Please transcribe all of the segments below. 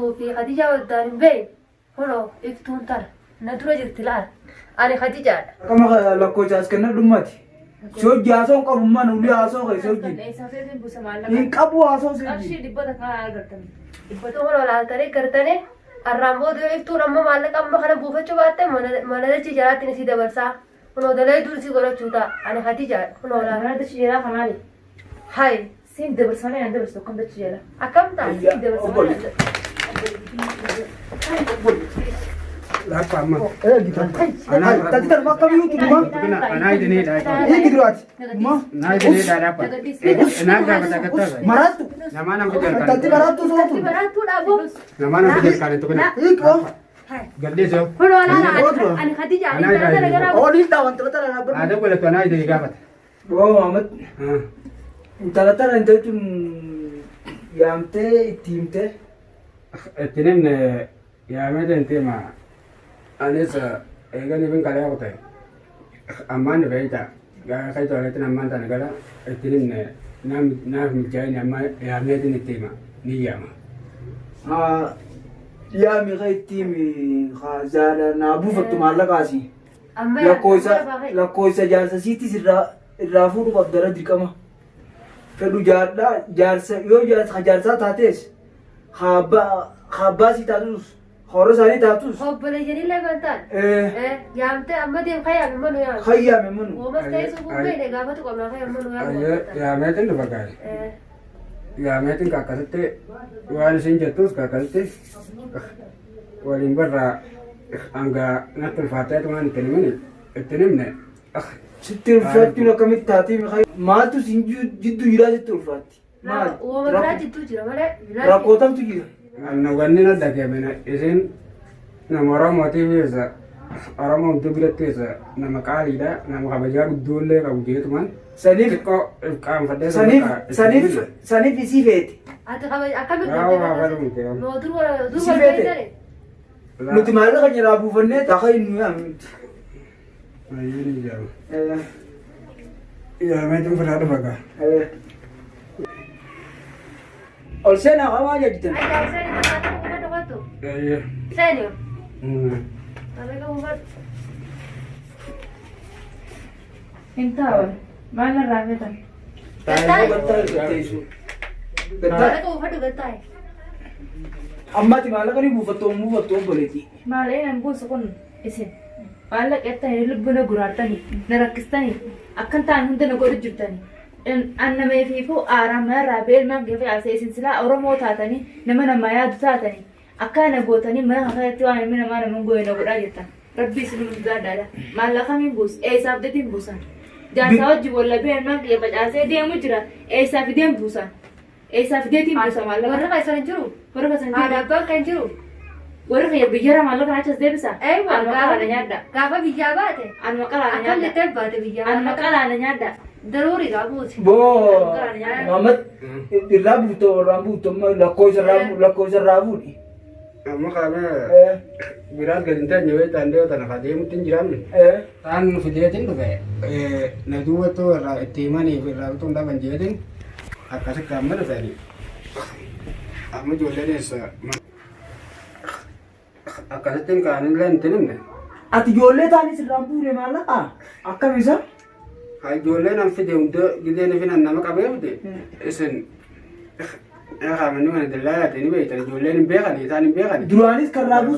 أنو في خديجة ودان بين هلو إفتون تر ندرج التلال أنا خديجة كما لكو جاس كنا دمتي شو جاسون قبل ما نولي عاسون غير شو جي إن كابو عاسون سيدي أشي دبّة كان قرتني دبّة هو ولا ترى قرتني الرامبو ده إفتون أما مالك أما خنا بوفة شو باتة من ده شيء جرات نسي دبرسا هنو دلائي دور سي قرأ شوتا أنا خديجة هنو لا أنا ده شيء جرا خمالي هاي سين دبرسانة عند دبرسو كم ده شيء جرا أكمل تاني سين دبرسا لا فاهم إيه جدا أنا تقدر ما كم يوتيوب ما أنا يدني لا إيه جدوات ما أنا يدني لا لا أنا جاب كتاب مرات nama nama kerja kan تقدر مرات تو تبي برات تقول أبو nama nama kerja kan itu kan إيه كم gede so هنو أنا خديجة أنا ترى ترى أول إنت وأنت ترى أنا ada boleh tuh anak jadi gapat Oh Ahmad أنت لا ترى أنت تون يامتى تيمتى tenen ya meda ente ma anesa ega ni ben kala ya kota amman de beita ga kai to letin amman ta negara tenen na mi jai ni amma ya meda ni tema ni yama يا مي غير تيمي خازالا نابو فتو مالا قاسي أما لا كويسا جالسا سيتي سرا الرافور قبضرا دركما فدو جالسا يو جالسا تاتيس خابا سي تاتوس خورساني تاتوس هو بلا جري لا بنتان ايه يامتى أما ديم خيال منو يا خيا منو هو بس تيسو بومي ده قابته قبل خيال منو ya meda ni bagai ya meda kakak wali sin jatus kakak wali barra angga natul fatah tu kan tenem ne ستين فاتي لو كميت تاتي مخاي ما تو سينجو جدو يراجع تلفاتي ما هو ما راجع تجرا ولا راكوتام تجي anna ganni na dake mena isin na mara motivi esa arama untubirat esa na makali da na makabajar dulle ka ujitu man سنيف ko kam fadde سنيف يسيفيت أتخبر أكمل rawa baru mute ما دور ولا دور سيفيت. ولا بيتري نتمالك أن يرابو فني تخيل نيام ayini jam ya metum fada baga أرسلنا غواية جدا أنا سأني ما تقول iya سأني أنا كم بعد انت أول ما أنا رافضة أنا كم بعد قلتاي أما تمالك أني بوفتو بولتي ما علينا نقول سكون اسم قالك أنت هلبنا قرارتني نركزتني أكنت عن هندنا قرر جرتني أنا ما في فوق آرام رابيل ما كيف على أساس سلا أورمو تاتني نما نما ياد تاتني أكان قوتني ما خيرت وانا من ما نمو قوي نقول أجتن ربي سلم دادا ما لك من بوس أي سابدتين بوسان جالس أوجي ولا بين ما كيف على أساس دي مجرى أي سابدين بوسان أي سابدتين بوسان ما لك ورقة سنجرو ورقة سنجرو هذا بقى كنجرو ورقة يبيجرا ما لك عشان زي بس أيوة أنا مقالة نيادا كافة بيجاباته أنا مقالة أكمل نيادا تبات بيجاباته أنا مقالة نيادا ضروري قابوس بو محمد الرابو ما لاكويس الرابو دي amma kame birat gadinta nyewe tande tanah kade mutin jiram ni tan fidetin tuh na dua tuh timani ra tuh nda banjetin akase kamar tadi amma jole ne sa akase tin kanin len tinin ne ati jolle tani sirrambu ne malaka akka bisa hay jole nam fide undo gide ne finan nama kabe ude esen ya kamanu ne dalala tani be tan jole ne be kan tani be kan duranis karabu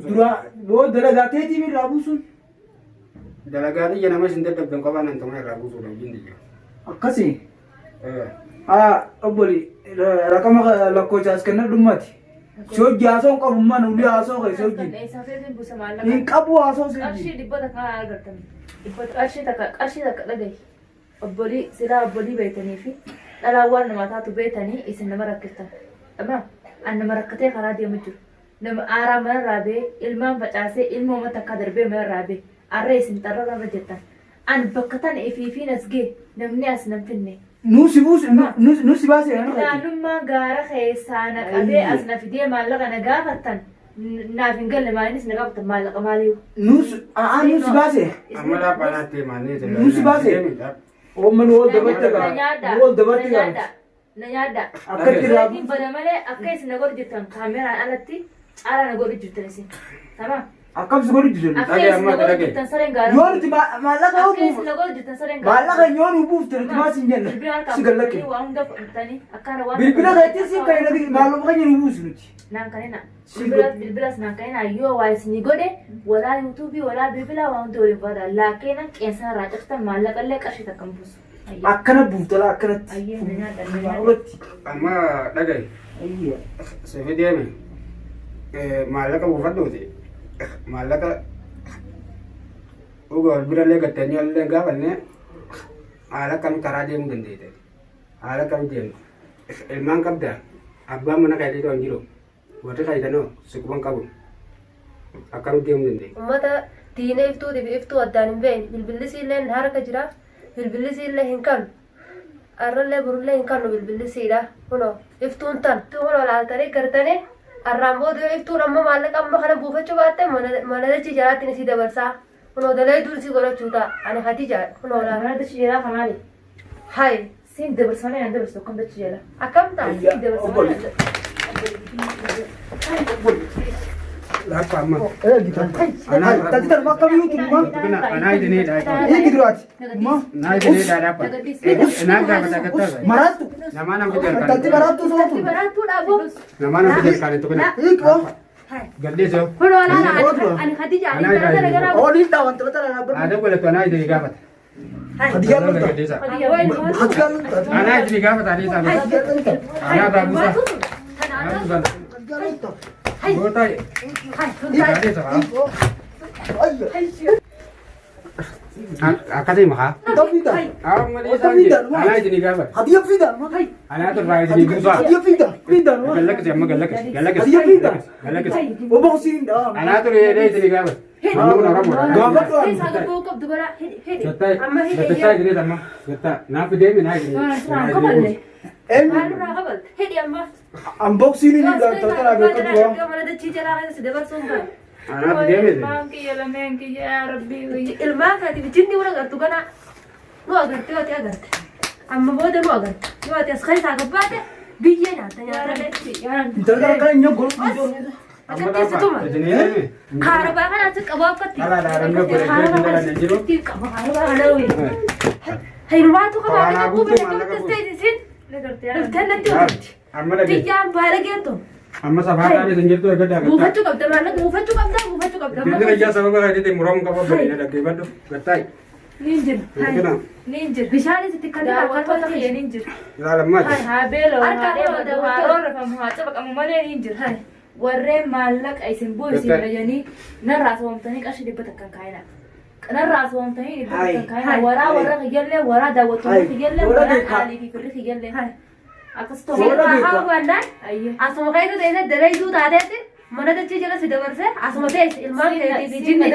dura bo dalagate ti mi rabusun dalagati jana mas inte dabben ko banan tong rabu so do jindi akkasi oboli rakama lakko jas kana dumati so jason qabu man uli aso kai so ji أي سابدتين بوسان ما لك in qabu aso se أشي ji دبّة كان قرتني دبّة أشي تك لدي أبولي سلا أبولي بيتني في لا لا وارنا ما تاتو بيتني إسن نما ركزت أما أنا مركزتي خرادي مجر نم آرام من رابي إلمان فتاسي إلمو متكادر بي من رابي الرئيس انترى رجتا أنا بكتان في نسجي نمني أسنم فيني nusi base yana لا نما غارة خيسانا أبي أسنا في دي مالك أنا قافتن نافين قال ما ينس نقابت مالك ماليو nusi base amma la panate mane nusi base o man wol dabarta ga Na nyaadha. Akka itti irraa Reetiin bada malee akka isin na godhu jirtan kaameraan alatti caalaa na godhu jirtan isin. Tamam. akkam si godhu jiru. Akka isin na godhu jirtan sareen gaarii. Yoo nuti maallaqa Akka isin na godhu jirtan sareen gaarii. maallaqa yoo nu buufte nuti maa sin jenna si gallakke. Waa hunda fudhatanii akkana waan. Bilbila keetti si kan inni maallaqa keenya nu buusu nuti. Naan kanina. Bilbilas naan kanina yoo waa isin godhe walaa yuutuubii walaa bilbila waa hunda waliin fayyada. Laakeena qeensa irraa caftan maallaqa illee qarshii takka hin buusu. Akkana buuftala akkanatti. Ayyee na nyaadha. Maallaqa. Amma dhagaye. Ayya. Sefi deeme. Maallaqa buufadhuuti. Maallaqa dhuga wal birallee gattanii illee gaafanne haala kam karaa deemuu dandeete. Haala kam deemu. Ilmaan qabdaa. Abbaan mana qayyadee waan jiru. Warri qayyadanoo siquban qabu. Akkam deemuu dandeete. Uummata diinee iftuutiif iftuu addaan hin beekne bilbillisii illee harka jira bilbillisii illee hin qabnu arrallee burullee hin qabnu bilbillisiidha kunoo iftuun tan kunoo laaltanii gartanii arraan booda yoo iftuun amma maallaqa amma kana buufachuu baatte mana dachii jalaatti isii dabarsaa kunoo dalee dur isii godhachuu ta'a ani hati jaadha kunoo laala Mana dachi jeelaa kanaali. hayi Siin dabarsanii aan dabarsu akkam dachi jeelaa. akkam ta'a isii dabarsaa Lakka amma. Tati tan bakka biyyuu tuma. Tukuna anaa idinee dhaadha. Eegi duraati. Ma. Naa idinee dhaadha. Naa gaafata gattaaza. Maraattu. Namaa nam fidel Tati kan. maraattu sootu. baraattuu dhaaboo Namaa nam fidel kan tukuna. Eegi. Gaddeesoo. kunoo laala ani hati jaadha gara gara gara Ooliin dhaawwan taphatara dhaabbanni. Aadaa godhatu anaa idinee gaafata. Hadiyaa lolta. Gaddeesa. Hadiyaa lolta. Anaa idinee gaafata adii isaa. Hadiyaa lolta. Anaa baabuusaa. Kana Anaa buusaa. Hadiyaa lolta. Gootaa. Gaddeesa fa'aa. Ayya. Akkasii makaa. Tafida. Ammalii isaan jedhe. Anaa idinee gaafata. Hadiyaa fida. Anaa turraa idinee buusaa. Hadiyaa fida. Fida. Gallakkisi amma gallakkisi. Gallakkisi. Hadiyaa fida. Gallakkisi. Obbo Hussein dha. Anaa turee jedhee idinee gaafata. Amma kun Oromoodha. Gaafadhu. Keessa gaboo qabdu bara hidhi Gattaa amma gattaa hidhi idinee amma. Gattaa naaf deemi naa idinee. Qaballe. Eenyu. maalirraa qabal hidhi amma Unboxing ni taphatara beekatu. mana dachii jalaa keessa dabarsuun kan Anaaf deemi. Ilmaan kiyya lameen kiyya yaa rabbii. ilmaa kaatiif jinni wal agartu kana nu agarte yoo ta'e agarte amma booda nu agarte yoo ta'e as keessaa gabbaate biyyee nyaata nyaata Intala kana nyogol. Amma dhaabaa idinee deemi. kaarabaa kanaatti qabu akkatti Alaa dhaarannoo godhee jala na jiru. kaarabaa kana wayii hilmaatu qabaa Waraanaa kana guutuu kubba maallaqa dhagamtee isin Nagartee dhuftee natti hojjetti Amma dhagee. biyyaan baala geettu Amma safaataan isin jirtu eeggaddaa gattaa. buufachuu qabda maallaqa buufachuu qabda Biyyi rajaa sababa gaadiitiin muramu qaba bareedina dhaggeeffadhu. Gattaay. niin jiru. Kina. Niin jiru. bishaanis itti kan Daawwattoota kiyya niin jiru. Ilaalammaati. Haa beeloo Harka haa dheebatu, dheebatu haa roorrifamu haa cabaqamu malee niin jiru. Warreen maallaqa isin bu'isin rajanii narraa soomtanii qarshii dhibba takkan kaayina. Narraa soomtanii dhibba takkan kaayina. Waraa warra kiyyallee waraa daawwattoota kiyyallee waraa qaalii fi firri kiyyallee. Akkas Hawwannaan Ayyee. asuma keessa ta'e dalayduu taateetti mana dachee jala si dabarsee asuma ta'e ilmaan keetii fi jinni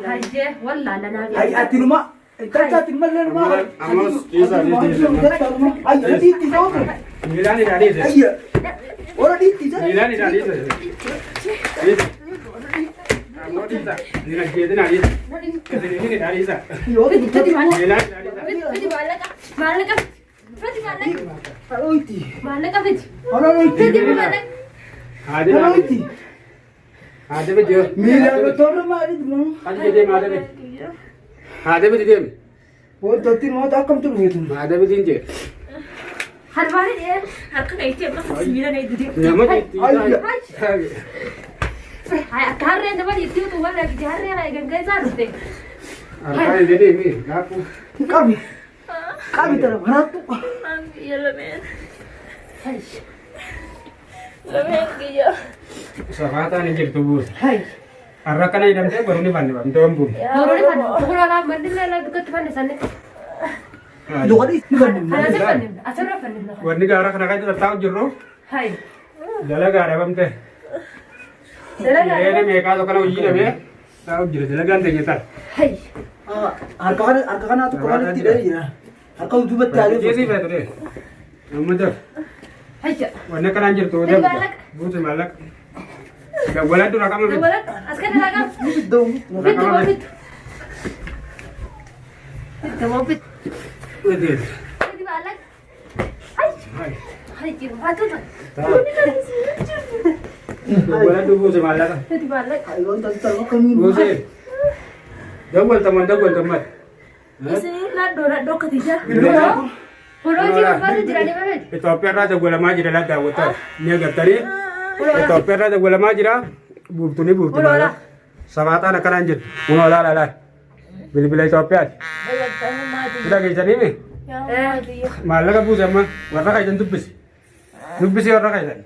hayyee wallaallanaa Ay atinuma. Intala atinuma leluma. Ammas dhiisaa dhiisaa. Ayya diitti sootu. Miilaan ilaalee jira. Ayya. Ora diitti jira. Miilaan ilaalee jira. Ammoo dhiisaa. Nina jeedina dhiisa. Isin ilaalee dhiisa. Yoo diitti. Miilaan ilaalee dhiisa. fiti maallaqa fiti maallaqa Haloiti. maallaqa fiti Haloiti. fiti maallaqa Haadhi Haloiti. Haadhi biti yoo. Miila betona maali dum. Haadhi biti haadhi biti. Haadhi biti deemi. Wantatti mata akkam tu beetu. Haadhi biti hin jee. harmaani dhee harka keetii amma sibiila na itti Nama jeetti. hay akka harreen nama itti utuu walla itti harreen ay gangaa dhufte Harkaan hin deemi. Laafuu. Qabi. Qabi tara maraattu. Kiyya lameen. Lameen kiyya. Safaataan hin jirtu buusa. Hai. Har'a kana hidhamtee baruu ni fannifamte waan buune. Boroni fanni bukuroolaan mandillee la dukkatti fannisanne Dogadi ni fanni. kanatti fannifna asirra fannifna Wanni gaara kana kan jira taa'u jirru hay jala gaara bamte. Yeene meeqaa tokko kana hojii dhabee taa'u jira dalagaan teenye ta'a. hay Harka kanaatu kophaatti hidhee jira. Harka duubatti haalee. Jeesii feetu dee. Amma daf. hayya Wanni akkanaan jirtu Ni maallaqa. buusi maallaqa. Dawwalaa dura qama miti. dabalat as kana lagaa Dom. fitti moo fitti fitti moo fitti Wedeeti. fitti maallaqa hay Hai jiru batu tuh. Wala dubu sa malaka. Jadi balik. Ayo tahu kami. Busi. Dawal teman. Nado ketiga. Bila Pulau jiru batu jiran di mana? Ethiopia raja gula majira la dawata. Ni gaftari. Ethiopia raja gula majira. Bubtuni. Pulau lah. Sabata na kananjir. Uno la. Bila Ethiopia. Kita gejani ni. Malaka busa ma. Warna kaitan dubbis. Dubbis warna kaitan.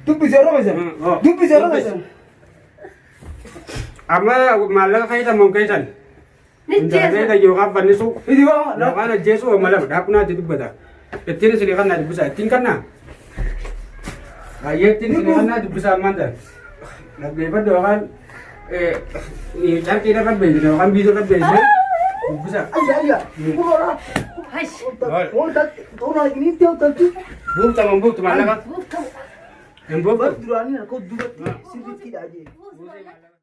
tu bisa orang macam. Tu bisa orang macam. Amma malaka kaitan mo kaitan. Ni Ndane jesu. da yoga banisu. Ini wah, Na kana jesu malam dapna dibada. Etine sini kana dibusa tingkana. Aye tin sini kana dibusa manda. Nagbe do kan ni dan kira kan be do kan bido kan be. Dibusa. ayah. Pulau lah. Hai. Oh tak, orang ini tiap tu. Buk malaka. Bukan. Embok. Berdua ni aku dua sedikit aja.